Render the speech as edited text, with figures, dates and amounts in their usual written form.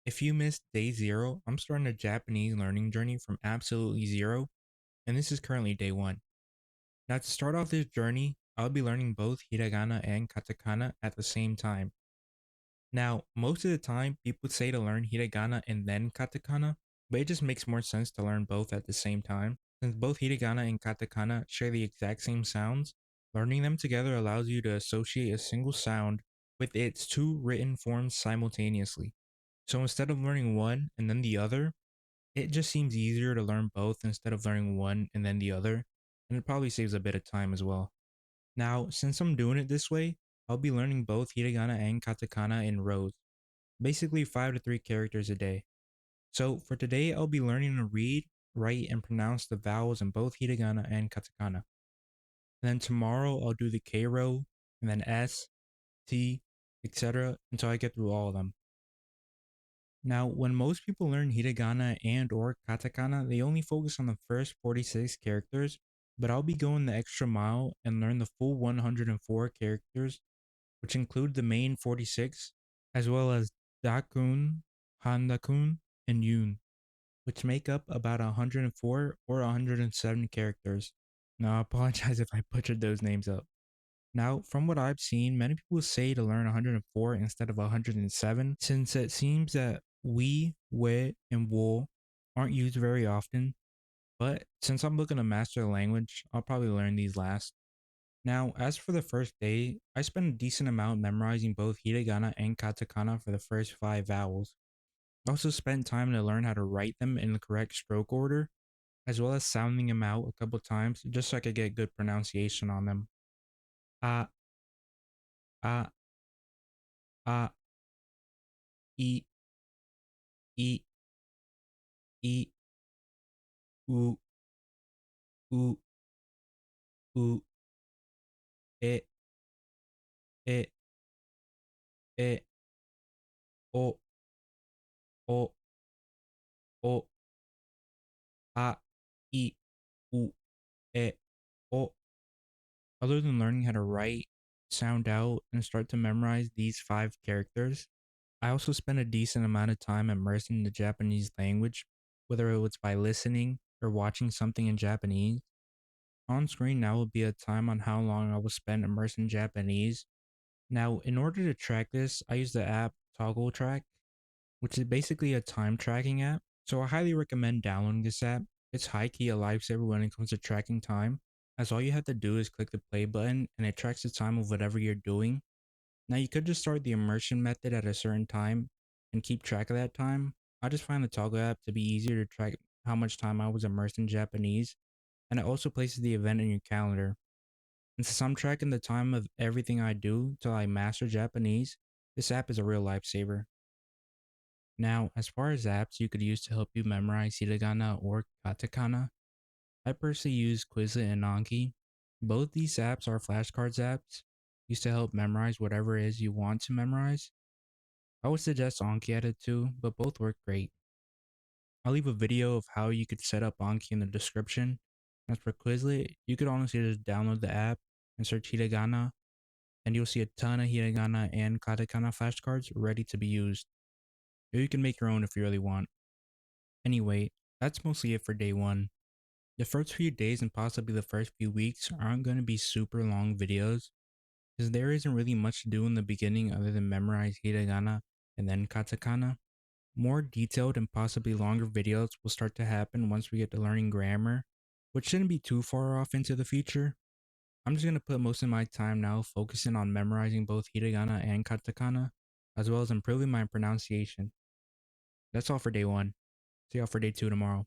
If you missed day 0, I'm starting a Japanese learning journey from absolutely zero, and this is currently day 1. Now, to start off this journey, I'll be learning both Hiragana and Katakana at the same time. Now, most of the time, people say to learn Hiragana and then Katakana, but it just makes more sense to learn both at the same time. Since both Hiragana and Katakana share the exact same sounds, learning them together allows you to associate a single sound with its two written forms simultaneously. So instead of learning one and then the other, it just seems easier to learn both instead of learning one and then the other, and it probably saves a bit of time as well. Now, since I'm doing it this way, I'll be learning both Hiragana and Katakana in rows, basically 5 to 3 characters a day. So for today, I'll be learning to read, write, and pronounce the vowels in both Hiragana and Katakana. And then tomorrow, I'll do the K row, and then S, T, etc. until I get through all of them. Now, when most people learn Hiragana and or Katakana, they only focus on the first 46 characters, but I'll be going the extra mile and learn the full 104 characters, which include the main 46, as well as Dakun, Handakun, and Yun, which make up about 104 or 107 characters. Now, I apologize if I butchered those names up. Now, from what I've seen, many people say to learn 104 instead of 107, since it seems that we, and wo aren't used very often. But since I'm looking to master the language, I'll probably learn these last. Now, as for the first day, I spent a decent amount memorizing both hiragana and katakana for the first 5 vowels. I also spent time to learn how to write them in the correct stroke order, as well as sounding them out a couple times just so I could get good pronunciation on them. Ah, ah, ah, e, e, e, u, u, u, e, e, e, o, o, o, a, i, u, e, o. Other than learning how to write, sound out, and start to memorize these 5 characters, I also spent a decent amount of time immersing in the Japanese language, whether it was by listening or watching something in Japanese. On screen now will be a time on how long I will spend immersed in Japanese. Now, in order to track this, I use the app Toggle Track, which is basically a time tracking app. So I highly recommend downloading this app. It's high key a lifesaver when it comes to tracking time, as all you have to do is click the play button and it tracks the time of whatever you're doing. Now you could just start the immersion method at a certain time and keep track of that time. I just find the Toggle app to be easier to track how much time I was immersed in Japanese, and it also places the event in your calendar. And since I'm tracking the time of everything I do till I master Japanese, this app is a real lifesaver. Now, as far as apps you could use to help you memorize hiragana or katakana, I personally use Quizlet and Anki. Both these apps are flashcards apps used to help memorize whatever it is you want to memorize. I would suggest Anki at it too, but both work great. I'll leave a video of how you could set up Anki in the description. As for Quizlet, you could honestly just download the app and search hiragana, and you'll see a ton of hiragana and katakana flashcards ready to be used. Or you can make your own if you really want. Anyway, that's mostly it for day 1. The first few days and possibly the first few weeks aren't going to be super long videos, because there isn't really much to do in the beginning other than memorize hiragana and then katakana. More detailed and possibly longer videos will start to happen once we get to learning grammar, which shouldn't be too far off into the future. I'm just going to put most of my time now focusing on memorizing both hiragana and katakana, as well as improving my pronunciation. That's all for day 1. See y'all for day 2 tomorrow.